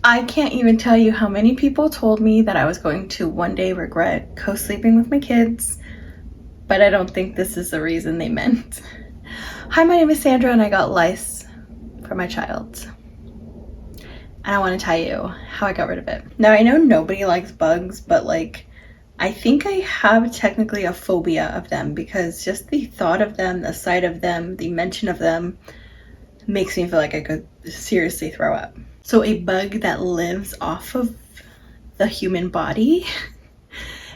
I can't even tell you how many people told me that I was going to one day regret co-sleeping with my kids, but I don't think this is the reason they meant. Hi, my name is Sandra and I got lice for my child. And I want to tell you how I got rid of it. Now, I know nobody likes bugs, but like, I think I have technically a phobia of them because just the thought of them, the sight of them, the mention of them makes me feel like I could seriously throw up. So a bug that lives off of the human body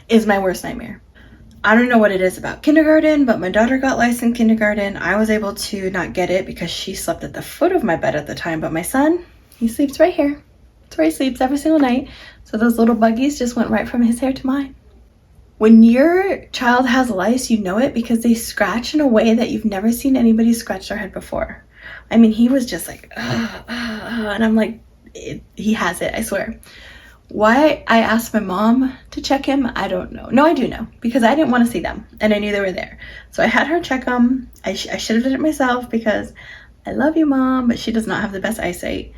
is my worst nightmare. I don't know what it is about kindergarten, but my daughter got lice in kindergarten. I was able to not get it because she slept at the foot of my bed at the time, but my son, he sleeps right here. That's where he sleeps every single night. So those little buggies just went right from his hair to mine. When your child has lice, you know it because they scratch in a way that you've never seen anybody scratch their head before. I mean, he was just like, and I'm like, he has it, I swear. Why I asked my mom to check him, I don't know. No, I do know, because I didn't want to see them, and I knew they were there. So I had her check them. I should have done it myself because I love you, Mom, but she does not have the best eyesight.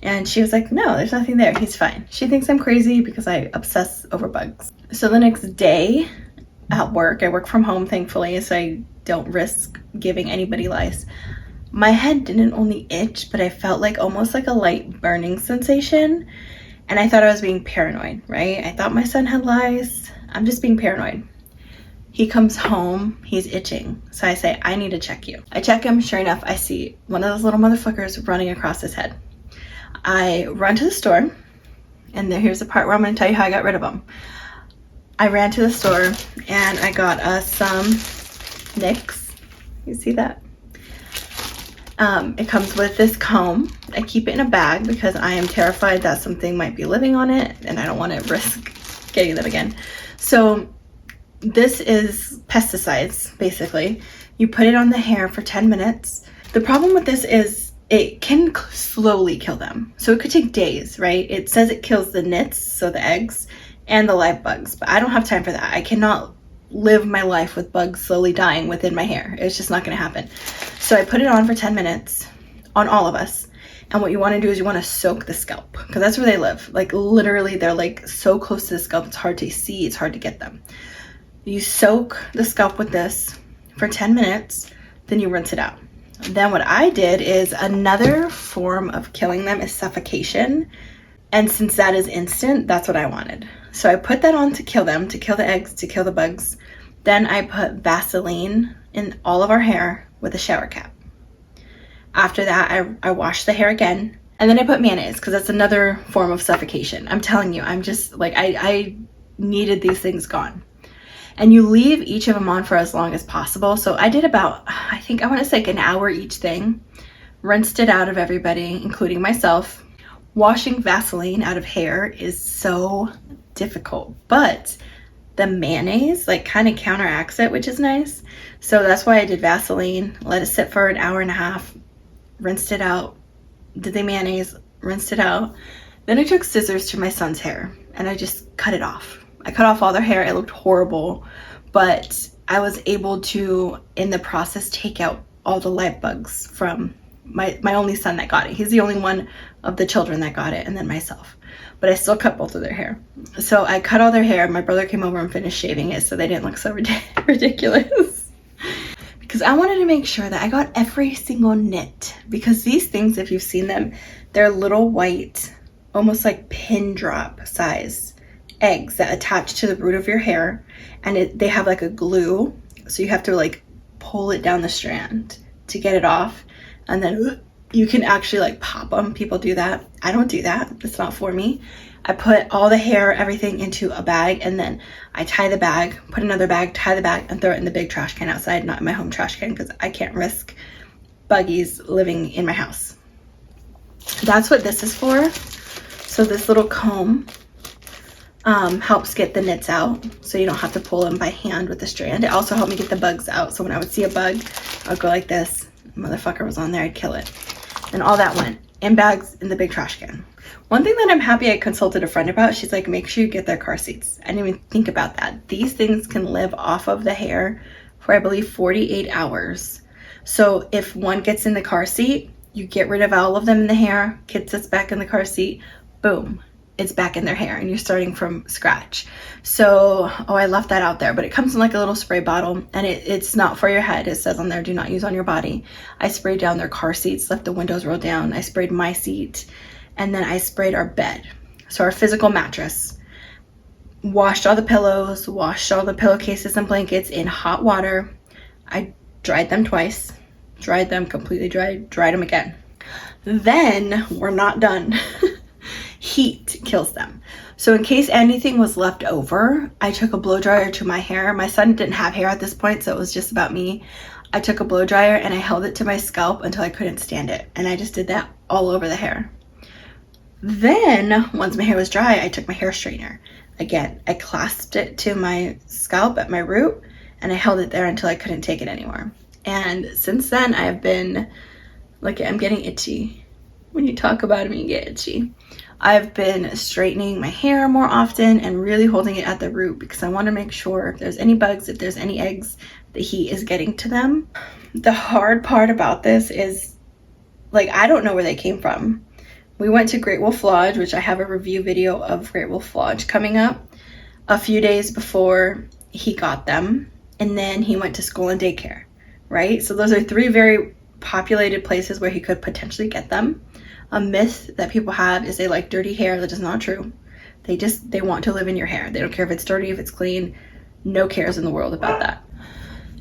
And she was like, no, there's nothing there. He's fine. She thinks I'm crazy because I obsess over bugs. So the next day at work, I work from home, thankfully, so I don't risk giving anybody lice. My head didn't only itch, but I felt like almost like a light burning sensation. And I thought I was being paranoid, right? I thought my son had lice. I'm just being paranoid. He comes home, he's itching. So I say, I need to check you. I check him, sure enough, I see one of those little motherfuckers running across his head. I run to the store, and here's the part where I'm gonna tell you how I got rid of them. I ran to the store and I got us some Nix. You see that? It comes with this comb. I keep it in a bag because I am terrified that something might be living on it and I don't want to risk getting them again. So this is pesticides, basically. You put it on the hair for 10 minutes. The problem with this is it can slowly kill them. So it could take days, right? It says it kills the nits, so the eggs, and the live bugs, but I don't have time for that. I cannot live my life with bugs slowly dying within my hair. It's just not gonna happen. So I put it on for 10 minutes on all of us. And what you wanna do is you wanna soak the scalp because that's where they live. Like literally they're like so close to the scalp, it's hard to see, it's hard to get them. You soak the scalp with this for 10 minutes, then you rinse it out. Then what I did is another form of killing them is suffocation. And since that is instant, that's what I wanted. So I put that on to kill them, to kill the eggs, to kill the bugs. Then I put Vaseline in all of our hair with a shower cap. After that, I washed the hair again. And then I put mayonnaise because that's another form of suffocation. I'm telling you, I'm just like, I needed these things gone. And you leave each of them on for as long as possible. So I did about, I think I want to say like an hour each thing. Rinsed it out of everybody, including myself. Washing Vaseline out of hair is so difficult, but the mayonnaise like kind of counteracts it, which is nice. So that's why I did Vaseline, let it sit for an hour and a half, rinsed it out, did the mayonnaise, rinsed it out. Then I took scissors to my son's hair and I just cut it off. I cut off all their hair. It looked horrible, but I was able to, in the process, take out all the live bugs from my only son that got it. He's the only one of the children that got it, and then myself. But I still cut both of their hair. So I cut all their hair. My brother came over and finished shaving it so they didn't look so ridiculous. Because I wanted to make sure that I got every single nit. Because these things, if you've seen them, they're little white, almost like pin drop size eggs that attach to the root of your hair. And they have like a glue. So you have to like pull it down the strand to get it off. And then you can actually like pop them. People do that. I don't do that. It's not for me. I put all the hair, everything into a bag, and then I tie the bag, put another bag, tie the bag, and throw it in the big trash can outside, not in my home trash can, because I can't risk buggies living in my house. That's what this is for. So this little comb helps get the nits out, so you don't have to pull them by hand with the strand. It also helped me get the bugs out. So when I would see a bug, I would go like this. Motherfucker was on there, I'd kill it. And all that went in bags in the big trash can. One thing that I'm happy I consulted a friend about, she's like, make sure you get their car seats. I didn't even think about that. These things can live off of the hair for, I believe, 48 hours. So if one gets in the car seat, you get rid of all of them in the hair, kid sits back in the car seat, boom, it's back in their hair and you're starting from scratch. So, oh, I left that out there, but it comes in like a little spray bottle, and it's not for your head. It says on there, do not use on your body. I sprayed down their car seats, left the windows rolled down. I sprayed my seat, and then I sprayed our bed. So our physical mattress. Washed all the pillows, washed all the pillowcases and blankets in hot water. I dried them twice, dried them completely dried them again. Then we're not done. Heat kills them. So in case anything was left over, I took a blow dryer to my hair. My son didn't have hair at this point, so it was just about me. I took a blow dryer and I held it to my scalp until I couldn't stand it. And I just did that all over the hair. Then once my hair was dry, I took my hair straightener. Again, I clasped it to my scalp at my root and I held it there until I couldn't take it anymore. And since then, I have been, look, I'm getting itchy. When you talk about it, you get itchy. I've been straightening my hair more often and really holding it at the root because I want to make sure if there's any bugs, if there's any eggs, the heat is getting to them. The hard part about this is, like, I don't know where they came from. We went to Great Wolf Lodge, which I have a review video of Great Wolf Lodge coming up, a few days before he got them. And then he went to school and daycare, right? So those are three very populated places where he could potentially get them. A myth that people have is they like dirty hair. That is not true. They want to live in your hair. They don't care if it's dirty, if it's clean. No cares in the world about that.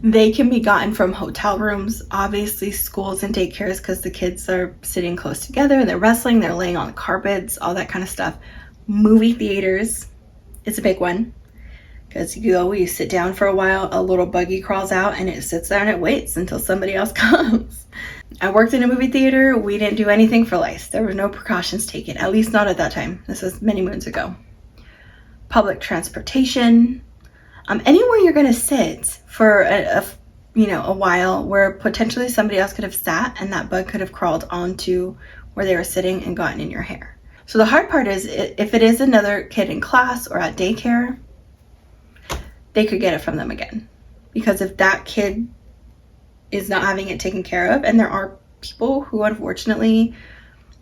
They can be gotten from hotel rooms, obviously schools and daycares, because the kids are sitting close together, they're wrestling, they're laying on carpets, all that kind of stuff. Movie theaters, it's a big one, because you sit down for a while, a little buggy crawls out and it sits there and it waits until somebody else comes. I worked in a movie theater. We didn't do anything for lice. There were no precautions taken, at least not at that time. This was many moons ago. Public transportation. Anywhere you're going to sit for a while where potentially somebody else could have sat and that bug could have crawled onto where they were sitting and gotten in your hair. So the hard part is if it is another kid in class or at daycare, they could get it from them again. Because if that kid is not having it taken care of, and there are people who unfortunately,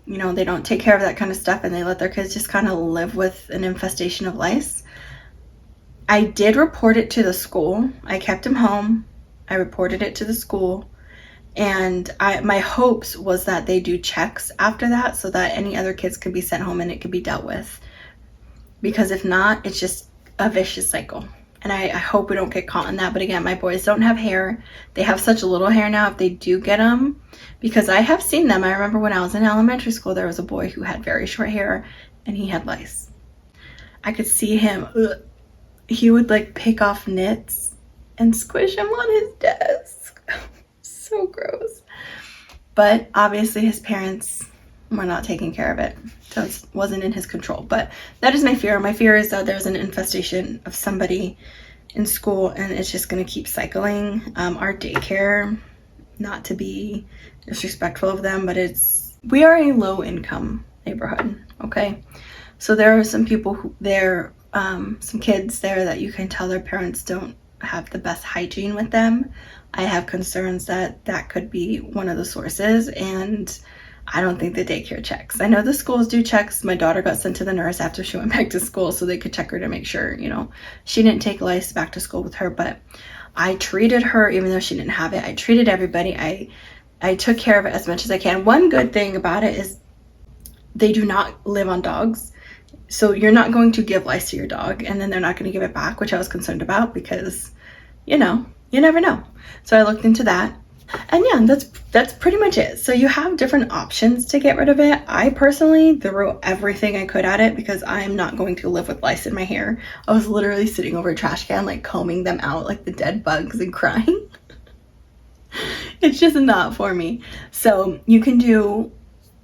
they don't take care of that kind of stuff and they let their kids just kind of live with an infestation of lice. I did report it to the school. I kept him home. I reported it to the school. And my hopes was that they do checks after that so that any other kids could be sent home and it could be dealt with. Because if not, it's just a vicious cycle. And I hope we don't get caught in that. But again, my boys don't have hair. They have such little hair now if they do get them. Because I have seen them. I remember when I was in elementary school, there was a boy who had very short hair and he had lice. I could see him. He would pick off knits and squish them on his desk. So gross. But obviously his parents were not taking care of it. So it wasn't in his control. But that is my fear. My fear is that there's an infestation of somebody in school and it's just going to keep cycling. Our daycare, not to be disrespectful of them, but we are a low income neighborhood. Okay. So there are some people some kids there that you can tell their parents don't have the best hygiene with them. I have concerns that could be one of the sources, and I don't think the daycare checks. I know the schools do checks. My daughter got sent to the nurse after she went back to school so they could check her to make sure, she didn't take lice back to school with her, but I treated her even though she didn't have it. I treated everybody. I took care of it as much as I can. One good thing about it is they do not live on dogs. So you're not going to give lice to your dog and then they're not going to give it back, which I was concerned about because, you never know. So I looked into that. And yeah, that's pretty much it. So you have different options to get rid of it. I personally threw everything I could at it because I'm not going to live with lice in my hair. I was literally sitting over a trash can, combing them out like the dead bugs and crying. It's just not for me. So you can do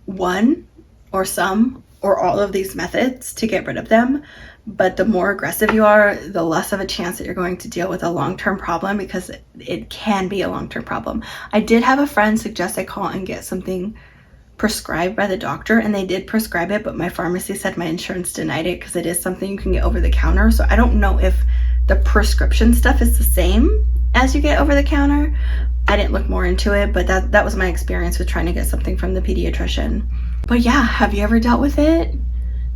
one or some or all of these methods to get rid of them. But the more aggressive you are, the less of a chance that you're going to deal with a long-term problem because it can be a long-term problem. I did have a friend suggest I call and get something prescribed by the doctor, and they did prescribe it, but my pharmacy said my insurance denied it because it is something you can get over the counter. So I don't know if the prescription stuff is the same as you get over the counter. I didn't look more into it, but that was my experience with trying to get something from the pediatrician. But yeah, have you ever dealt with it?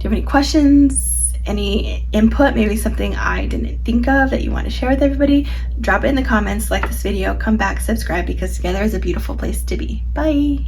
you have any questions, any input, maybe something I didn't think of that you want to share with everybody, drop it in the comments, like this video, come back, subscribe, because together is a beautiful place to be. Bye.